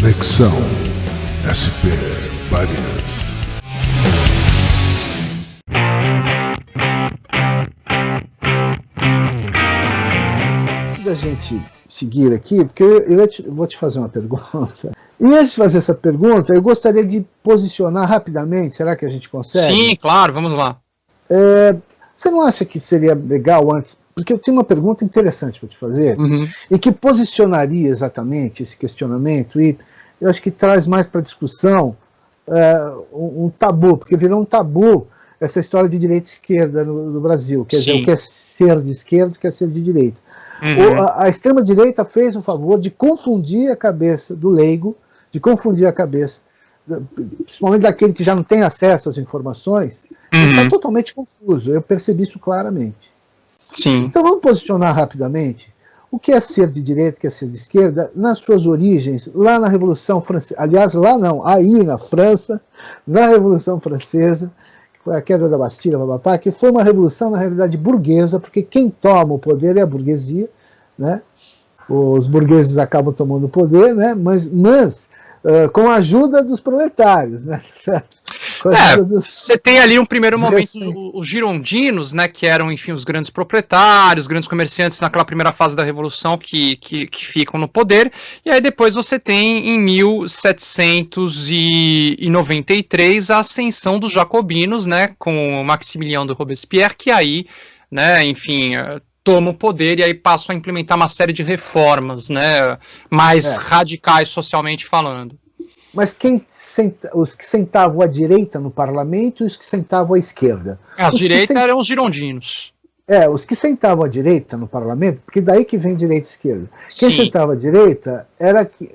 Conexão SP Barias. Antes da gente seguir aqui, porque eu vou te fazer uma pergunta. E antes de fazer essa pergunta, eu gostaria de posicionar rapidamente, será que a gente consegue? Sim, claro, vamos lá. Você não acha que seria legal antes? Porque eu tenho uma pergunta interessante para te fazer, e que posicionaria exatamente esse questionamento, e eu acho que traz mais para a discussão um tabu, porque virou um tabu essa história de direita e esquerda no Brasil, quer dizer, o que é ser de esquerda e o que é ser de direita. A extrema-direita fez o favor de confundir a cabeça do leigo, de confundir a cabeça, principalmente daquele que já não tem acesso às informações, está totalmente confuso, eu percebi isso claramente. Sim. Então vamos posicionar rapidamente o que é ser de direita, o que é ser de esquerda, nas suas origens, lá na Revolução Francesa, aliás, lá não, aí na França, na Revolução Francesa, que foi a queda da Bastilha, que foi uma revolução, na realidade, burguesa, porque quem toma o poder é a burguesia, né? Os burgueses acabam tomando o poder, né? mas com a ajuda dos proletários, né? Certo? Você tem ali um primeiro momento os girondinos, né, que eram, enfim, os grandes proprietários, grandes comerciantes naquela primeira fase da Revolução que ficam no poder, e aí depois você tem em 1793 a ascensão dos jacobinos, né, com Maximiliano de Robespierre, que aí, né, enfim, toma o poder e aí passam a implementar uma série de reformas, né, mais radicais socialmente falando. Mas os que sentavam à direita no parlamento e os que sentavam à esquerda? As direitas eram os girondinos. Os que sentavam à direita no parlamento, porque daí que vem direita e esquerda. Quem sentava à direita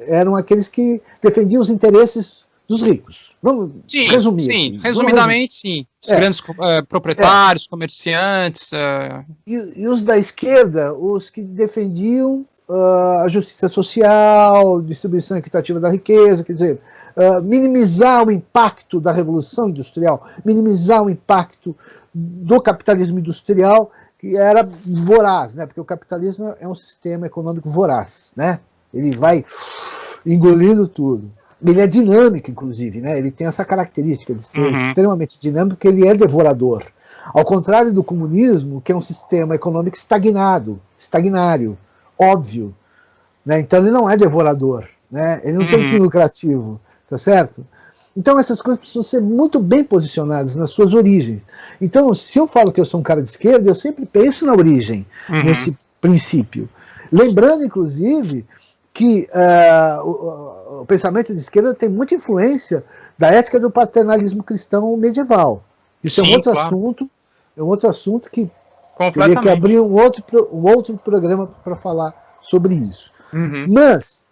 eram aqueles que defendiam os interesses dos ricos. Vamos resumir. Sim, resumidamente, sim. Os grandes proprietários, comerciantes. E os da esquerda, os que defendiam a justiça social, distribuição equitativa da riqueza, quer dizer, minimizar o impacto da Revolução Industrial, minimizar o impacto do capitalismo industrial, que era voraz, né? Porque o capitalismo é um sistema econômico voraz, né? Ele vai engolindo tudo. Ele é dinâmico, inclusive, né? Ele tem essa característica de ser extremamente dinâmico, porque ele é devorador. Ao contrário do comunismo, que é um sistema econômico estagnário, óbvio, né? Então ele não é devorador, né? Ele não tem fim lucrativo, tá certo? Então essas coisas precisam ser muito bem posicionadas nas suas origens. Então, se eu falo que eu sou um cara de esquerda, eu sempre penso na origem, nesse princípio. Lembrando, inclusive, que o pensamento de esquerda tem muita influência da ética do paternalismo cristão medieval. Isso é um outro assunto que teria que abrir um outro programa para falar sobre isso. Mas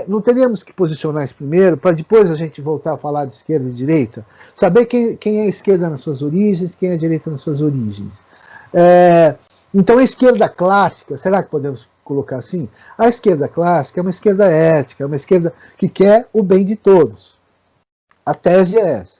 não teríamos que posicionar isso primeiro, para depois a gente voltar a falar de esquerda e direita? Saber quem é a esquerda nas suas origens, quem é a direita nas suas origens. Então a esquerda clássica, será que podemos colocar assim? A esquerda clássica é uma esquerda ética, é uma esquerda que quer o bem de todos. A tese é essa.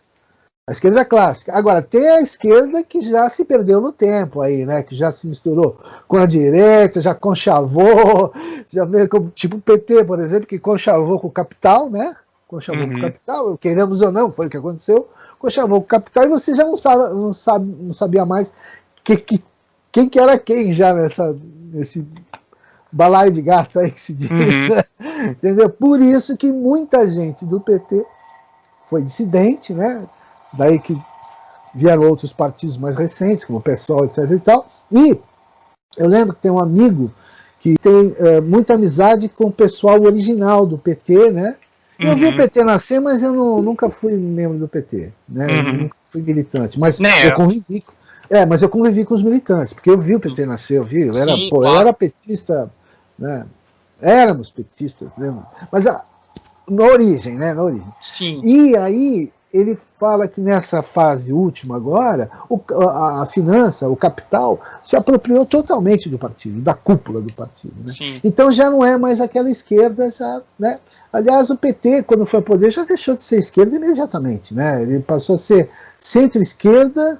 A esquerda clássica. Agora, tem a esquerda que já se perdeu no tempo aí, né? Que já se misturou com a direita, já conchavou, já veio como, tipo o PT, por exemplo, que conchavou com o capital, né? Conchavou com o capital, queiramos ou não, foi o que aconteceu. Conchavou com o capital e você já não sabia mais quem que era quem já nesse balaio de gato aí que se diz. Né? Entendeu? Por isso que muita gente do PT foi dissidente, né? Daí que vieram outros partidos mais recentes, como o PSOL, etc. e tal. E eu lembro que tem um amigo que tem muita amizade com o pessoal original do PT, né? Eu vi o PT nascer, mas eu nunca fui membro do PT, né? Eu nunca fui militante, mas eu convivi. Mas eu convivi com os militantes, porque eu vi o PT nascer, eu era petista, né? Éramos petistas, né? Mas na origem, né? Na origem. Sim. E aí ele fala que nessa fase última agora, a finança, o capital, se apropriou totalmente do partido, da cúpula do partido. Né? Então já não é mais aquela esquerda, já, né? Aliás, o PT, quando foi ao poder, já deixou de ser esquerda imediatamente. Né? Ele passou a ser centro-esquerda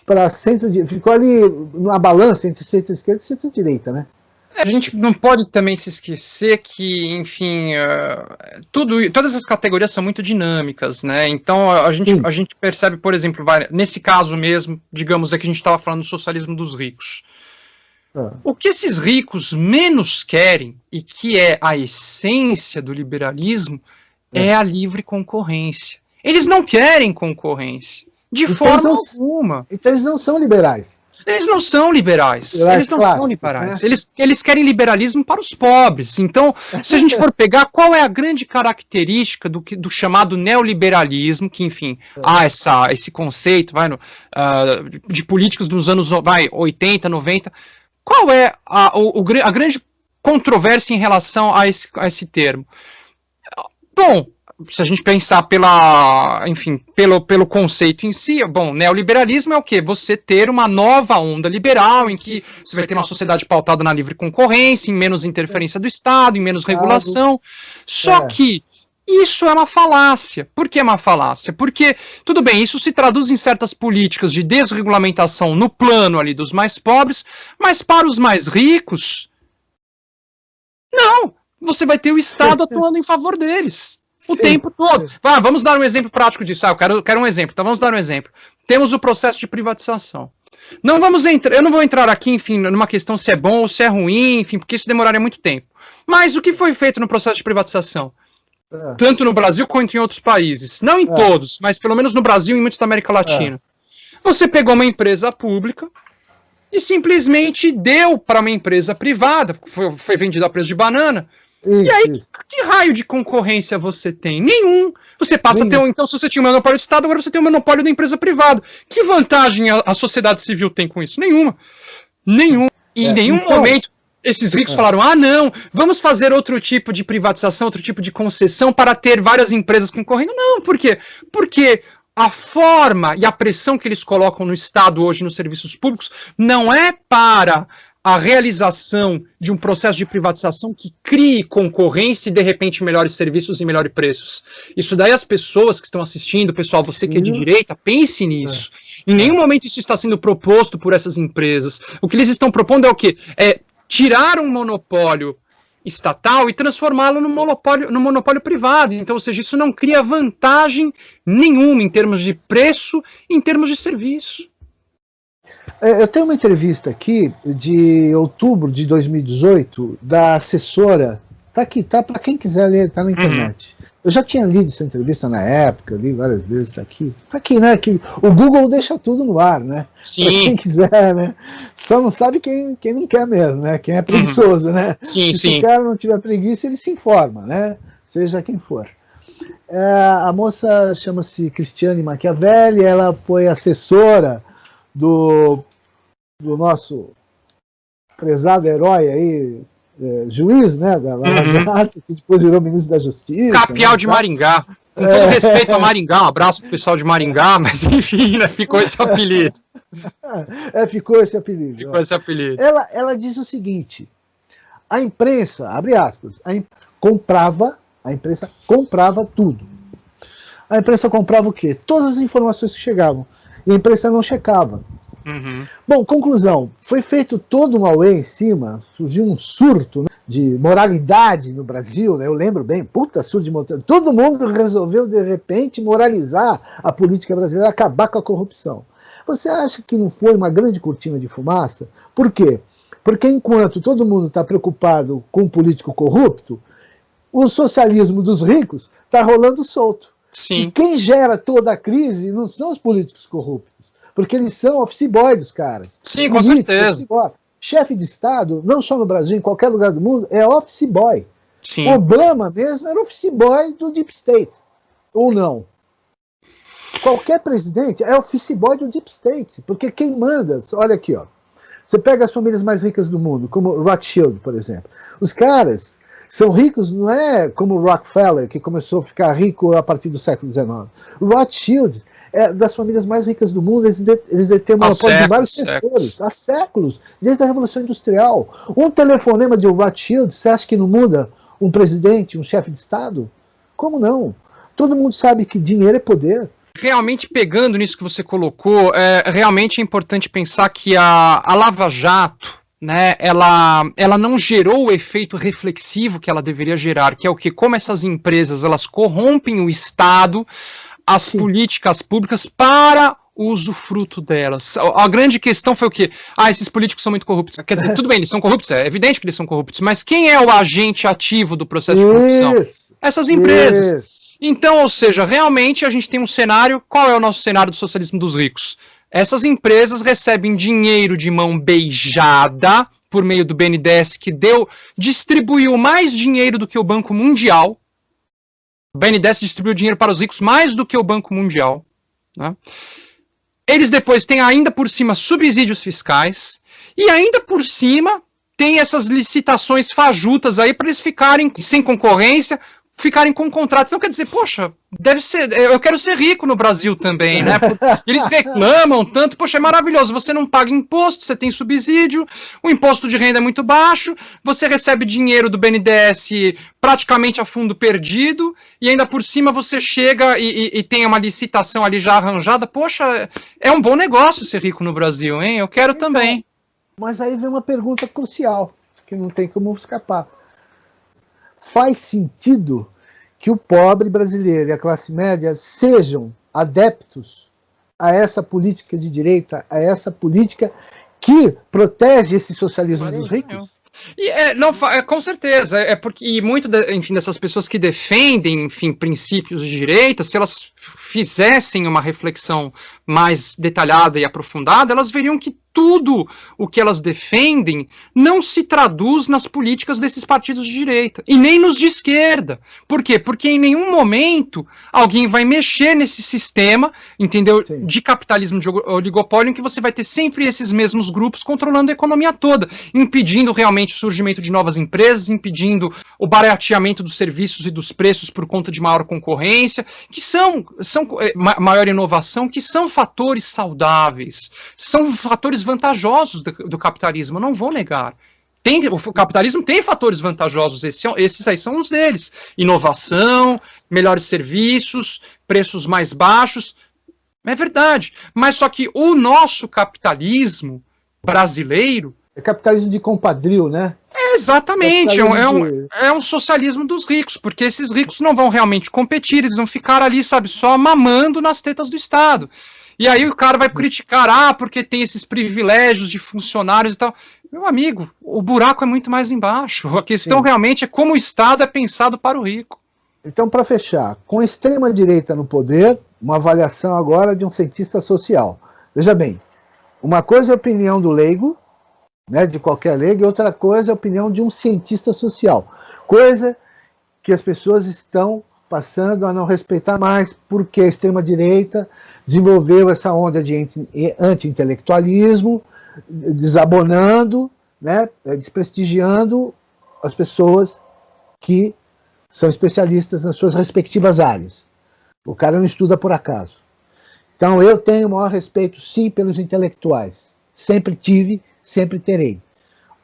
para centro-direita. Ficou ali numa balança entre centro-esquerda e centro-direita. Né? A gente não pode também se esquecer que, enfim, todas as categorias são muito dinâmicas, né? Então a gente percebe, por exemplo, nesse caso mesmo, digamos que a gente estava falando do socialismo dos ricos. O que esses ricos menos querem, e que é a essência do liberalismo, é a livre concorrência. Eles não querem concorrência, de forma alguma. Então eles não são liberais. Eles não são liberais. Eles não são liberais. Né? Eles querem liberalismo para os pobres. Então, se a gente for pegar qual é a grande característica do chamado neoliberalismo, que, enfim, há esse conceito de políticos dos anos 80, 90, qual é a grande controvérsia em relação a esse termo? Bom, se a gente pensar pelo conceito em si, bom, neoliberalismo é o quê? Você ter uma nova onda liberal em que você vai ter uma sociedade pautada na livre concorrência, em menos interferência do Estado, em menos regulação. Só que isso é uma falácia. Por que é uma falácia? Porque, tudo bem, isso se traduz em certas políticas de desregulamentação no plano ali dos mais pobres, mas para os mais ricos, não. Você vai ter o Estado atuando em favor deles. O tempo todo. Vamos dar um exemplo prático disso. Eu quero um exemplo. Então vamos dar um exemplo. Temos o processo de privatização. Eu não vou entrar aqui, enfim, numa questão se é bom ou se é ruim, enfim, porque isso demoraria muito tempo. Mas o que foi feito no processo de privatização? Tanto no Brasil quanto em outros países. Não em todos, mas pelo menos no Brasil e em muitos da América Latina. Você pegou uma empresa pública e simplesmente deu para uma empresa privada, foi vendida a preço de banana. E aí, que raio de concorrência você tem? Nenhum. Você passa a ter então, se você tinha um monopólio do Estado, agora você tem um monopólio da empresa privada. Que vantagem a sociedade civil tem com isso? Nenhuma. E em nenhum momento esses ricos falaram, não, vamos fazer outro tipo de privatização, outro tipo de concessão para ter várias empresas concorrendo. Não, por quê? Porque a forma e a pressão que eles colocam no Estado hoje nos serviços públicos não é para a realização de um processo de privatização que crie concorrência e, de repente, melhores serviços e melhores preços. Isso daí as pessoas que estão assistindo, pessoal, você que é de direita, pense nisso. Em nenhum momento isso está sendo proposto por essas empresas. O que eles estão propondo é o quê? É tirar um monopólio estatal e transformá-lo no monopólio privado. Então, ou seja, isso não cria vantagem nenhuma em termos de preço e em termos de serviço. Eu tenho uma entrevista aqui de outubro de 2018 da assessora, tá aqui, tá para quem quiser ler, tá na internet. Eu já tinha lido essa entrevista na época, li várias vezes, tá aqui, né? Que o Google deixa tudo no ar, né? Sim. Pra quem quiser, né? Só não sabe quem não quer mesmo, né? Quem é preguiçoso, né? Sim, Se o cara não tiver preguiça, ele se informa, né? Seja quem for. A moça chama-se Cristiane Machiavelli, ela foi assessora do nosso prezado herói aí, juiz, né, da Lava Jato, que depois virou ministro da Justiça. Capial, né, de Maringá. Com todo respeito a Maringá, um abraço pro pessoal de Maringá, mas enfim, né, ficou esse apelido. Ficou esse apelido. Ficou esse apelido. Ela diz o seguinte, a imprensa, abre aspas, a imprensa comprava tudo. A imprensa comprava o quê? Todas as informações que chegavam. E a imprensa não checava. Bom, conclusão, foi feito todo um auê em cima, surgiu um surto, né, de moralidade no Brasil, né, eu lembro bem, puta surto de moralidade, todo mundo resolveu de repente moralizar a política brasileira, acabar com a corrupção. Você acha que não foi uma grande cortina de fumaça? Por quê? Porque enquanto todo mundo está preocupado com o político corrupto, o socialismo dos ricos está rolando solto. Sim. E quem gera toda a crise não são os políticos corruptos, porque eles são office boy dos caras. Sim, com certeza. Chefe de Estado, não só no Brasil, em qualquer lugar do mundo, é office boy. Sim. Obama mesmo era office boy do Deep State. Ou não? Qualquer presidente é office boy do Deep State, porque quem manda, olha aqui, ó, você pega as famílias mais ricas do mundo, como Rothschild, por exemplo. Os caras são ricos, não é como Rockefeller, que começou a ficar rico a partir do século XIX. Rothschild é das famílias mais ricas do mundo, eles detêm monopólio de vários setores, há séculos, desde a Revolução Industrial. Um telefonema de Rothschild, você acha que não muda um presidente, um chefe de Estado? Como não? Todo mundo sabe que dinheiro é poder. Realmente, pegando nisso que você colocou, realmente é importante pensar que a Lava Jato, né, ela não gerou o efeito reflexivo que ela deveria gerar, que é o que, como essas empresas, elas corrompem o Estado, as Sim. políticas públicas para o usufruto delas. A grande questão foi o quê? Esses políticos são muito corruptos. Quer dizer, tudo bem, eles são corruptos, é evidente que eles são corruptos, mas quem é o agente ativo do processo de corrupção? Essas empresas. Isso. Então, ou seja, realmente a gente tem um cenário, qual é o nosso cenário do socialismo dos ricos? Essas empresas recebem dinheiro de mão beijada por meio do BNDES, que distribuiu mais dinheiro do que o Banco Mundial. O BNDES distribuiu dinheiro para os ricos mais do que o Banco Mundial. Né? Eles depois têm ainda por cima subsídios fiscais e ainda por cima tem essas licitações fajutas aí para eles ficarem sem concorrência, ficarem com contratos. Então, quer dizer, poxa, deve ser. Eu quero ser rico no Brasil também, né? Eles reclamam tanto, poxa, é maravilhoso. Você não paga imposto, você tem subsídio, o imposto de renda é muito baixo, você recebe dinheiro do BNDES praticamente a fundo perdido, e ainda por cima você chega e tem uma licitação ali já arranjada. Poxa, é um bom negócio ser rico no Brasil, hein? Eu quero também. Mas aí vem uma pergunta crucial, que não tem como escapar. Faz sentido que o pobre brasileiro e a classe média sejam adeptos a essa política de direita, a essa política que protege esse socialismo dos ricos? Com certeza, porque muito, enfim, dessas pessoas que defendem, enfim, princípios de direita, se elas fizessem uma reflexão mais detalhada e aprofundada, elas veriam que tudo o que elas defendem não se traduz nas políticas desses partidos de direita, e nem nos de esquerda. Por quê? Porque em nenhum momento alguém vai mexer nesse sistema, entendeu? Sim. De capitalismo de oligopólio, em que você vai ter sempre esses mesmos grupos controlando a economia toda, impedindo realmente o surgimento de novas empresas, impedindo o barateamento dos serviços e dos preços por conta de maior concorrência, que são maior inovação, que são fatores saudáveis, são fatores vantajosos do capitalismo, eu não vou negar. O capitalismo tem fatores vantajosos, esses aí são os deles. Inovação, melhores serviços, preços mais baixos, é verdade. Mas só que o nosso capitalismo brasileiro... É capitalismo de compadrio, né? Exatamente, é um socialismo dos ricos, porque esses ricos não vão realmente competir, eles vão ficar ali, sabe, só mamando nas tetas do Estado. E aí o cara vai criticar, porque tem esses privilégios de funcionários e tal. Meu amigo, o buraco é muito mais embaixo. A questão realmente é como o Estado é pensado para o rico. Então, para fechar, com a extrema-direita no poder, uma avaliação agora de um cientista social. Veja bem, uma coisa é a opinião do leigo, né, de qualquer leigo, e outra coisa é a opinião de um cientista social. Coisa que as pessoas estão passando a não respeitar mais, porque a extrema-direita desenvolveu essa onda de anti-intelectualismo, desabonando, né, desprestigiando as pessoas que são especialistas nas suas respectivas áreas. O cara não estuda por acaso. Então eu tenho o maior respeito, sim, pelos intelectuais. Sempre tive, sempre terei.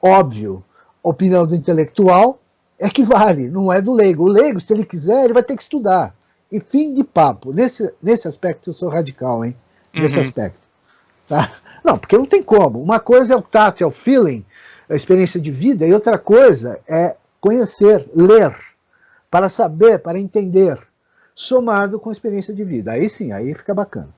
Óbvio, a opinião do intelectual é que vale, não é do leigo. O leigo, se ele quiser, ele vai ter que estudar. E fim de papo. Nesse aspecto eu sou radical, hein? Nesse aspecto. Tá? Não, porque não tem como. Uma coisa é o tato, é o feeling, a experiência de vida, e outra coisa é conhecer, ler, para saber, para entender, somado com a experiência de vida. Aí sim, aí fica bacana.